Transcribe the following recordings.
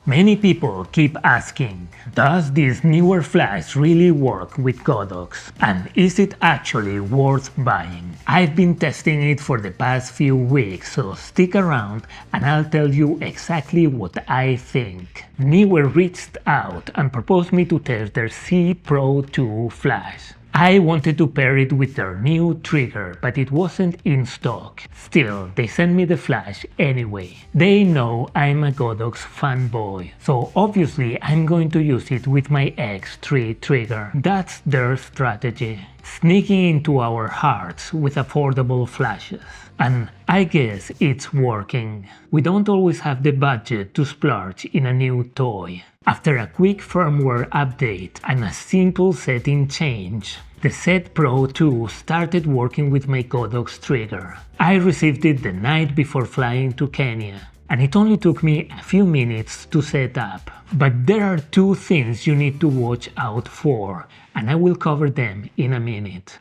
Many people keep asking, does this newer flash really work with Godox? And is it actually worth buying? I've been testing it for the past few weeks, so stick around and I'll tell you exactly what I think. Neewer reached out and proposed me to test their Z2Pro 2 flash. I wanted to pair it with their new trigger, but it wasn't in stock. Still, they sent me the flash anyway. They know I'm a Godox fanboy, so obviously I'm going to use it with my X3 trigger. That's their strategy. Sneaking into our hearts with affordable flashes. And I guess it's working. We don't always have the budget to splurge in a new toy. After a quick firmware update and a simple setting change, the Z2Pro 2 started working with my Godox trigger. I received it the night before flying to Kenya, and it only took me a few minutes to set up. But there are two things you need to watch out for, and I will cover them in a minute.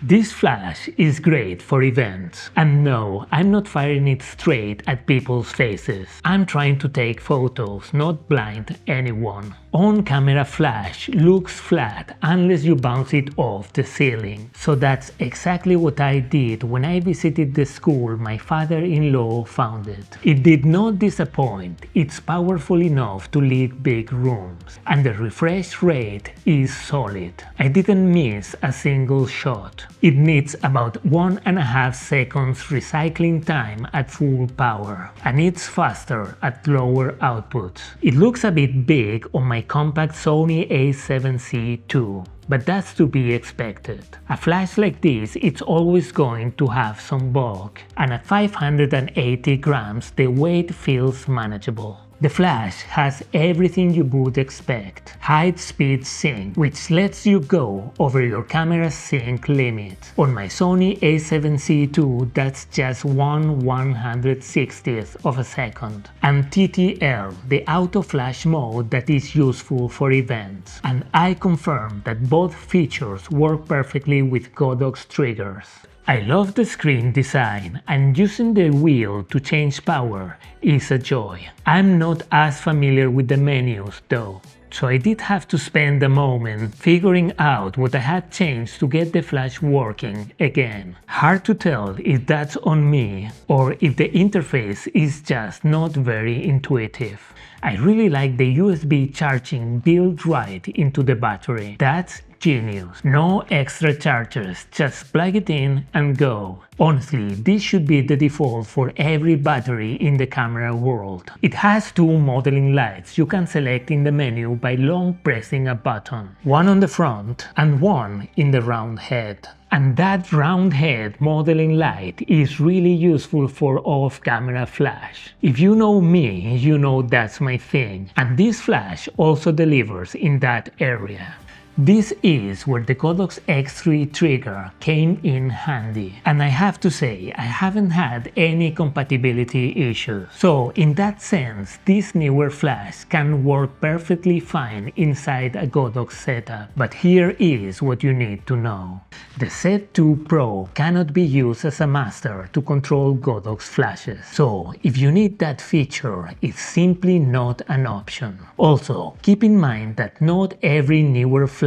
This flash is great for events, and no, I'm not firing it straight at people's faces. I'm trying to take photos, not blind anyone. On-camera flash looks flat unless you bounce it off the ceiling. So that's exactly what I did when I visited the school my father-in-law founded. It did not disappoint, it's powerful enough to lit big rooms, and the refresh rate is solid. I didn't miss a single shot. It needs about 1.5 seconds recycling time at full power, and it's faster at lower outputs. It looks a bit big on my compact Sony a7C II, but that's to be expected. A flash like this, it's always going to have some bulk, and at 580 grams the weight feels manageable. The flash has everything you would expect. High-speed sync, which lets you go over your camera's sync limit. On my Sony a7C II, that's just 1/160th of a second. And TTL, the auto flash mode that is useful for events. And I confirm that both features work perfectly with Godox triggers. I love the screen design, and using the wheel to change power is a joy. I'm not as familiar with the menus though, so I did have to spend a moment figuring out what I had changed to get the flash working again. Hard to tell if that's on me or if the interface is just not very intuitive. I really like the USB charging built right into the battery. That's genius. No extra chargers, just plug it in and go. Honestly, this should be the default for every battery in the camera world. It has two modeling lights you can select in the menu by long pressing a button. One on the front and one in the round head. And that round head modeling light is really useful for off-camera flash. If you know me, you know that's my thing. And this flash also delivers in that area. This is where the Godox X3 trigger came in handy, and I have to say I haven't had any compatibility issues. So in that sense, this newer flash can work perfectly fine inside a Godox setup. But here is what you need to know. The Z2Pro cannot be used as a master to control Godox flashes, so if you need that feature, it's simply not an option. Also, keep in mind that not every newer flash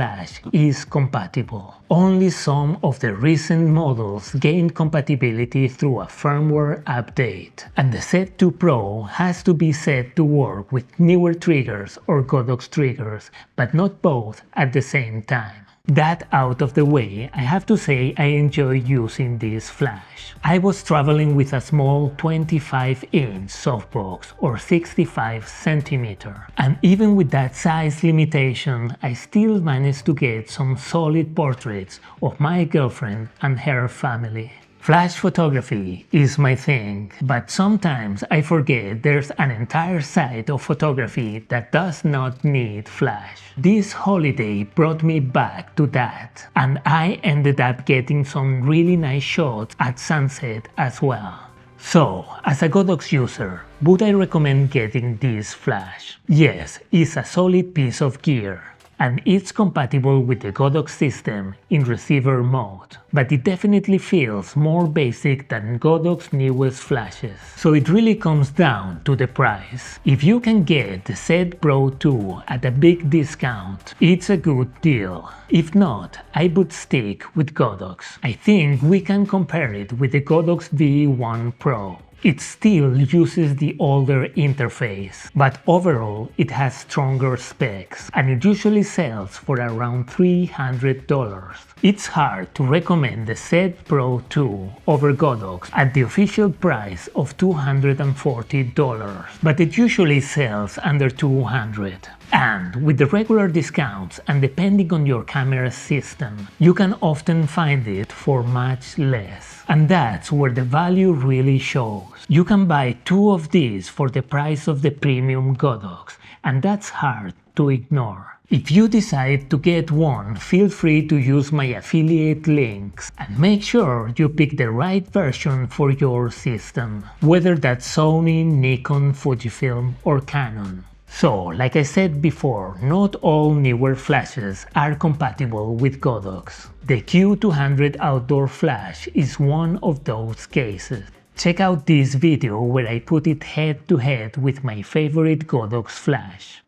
is compatible. Only some of the recent models gained compatibility through a firmware update, and the Z2Pro has to be set to work with newer triggers or Godox triggers, but not both at the same time. That out of the way, I have to say I enjoy using this flash. I was traveling with a small 25-inch softbox or 65 cm, and even with that size limitation, I still managed to get some solid portraits of my girlfriend and her family. Flash photography is my thing, but sometimes I forget there's an entire side of photography that does not need flash. This holiday brought me back to that, and I ended up getting some really nice shots at sunset as well. So, as a Godox user, would I recommend getting this flash? Yes, it's a solid piece of gear. and it's compatible with the Godox system in receiver mode, but it definitely feels more basic than Godox newest flashes. So it really comes down to the price. If you can get the Z2Pro 2 at a big discount, it's a good deal. If not, I would stick with Godox. I think we can compare it with the Godox V1 Pro. It still uses the older interface, but overall it has stronger specs, and it usually sells for around $300. It's hard to recommend the Z2Pro 2 over Godox at the official price of $240, but it usually sells under $200. And with the regular discounts and depending on your camera system, you can often find it for much less. And that's where the value really shows. You can buy two of these for the price of the premium Godox, and that's hard to ignore. If you decide to get one, feel free to use my affiliate links and make sure you pick the right version for your system, whether that's Sony, Nikon, Fujifilm or Canon. So, like I said before, not all newer flashes are compatible with Godox. The Q200 outdoor flash is one of those cases. Check out this video where I put it head to head with my favorite Godox flash.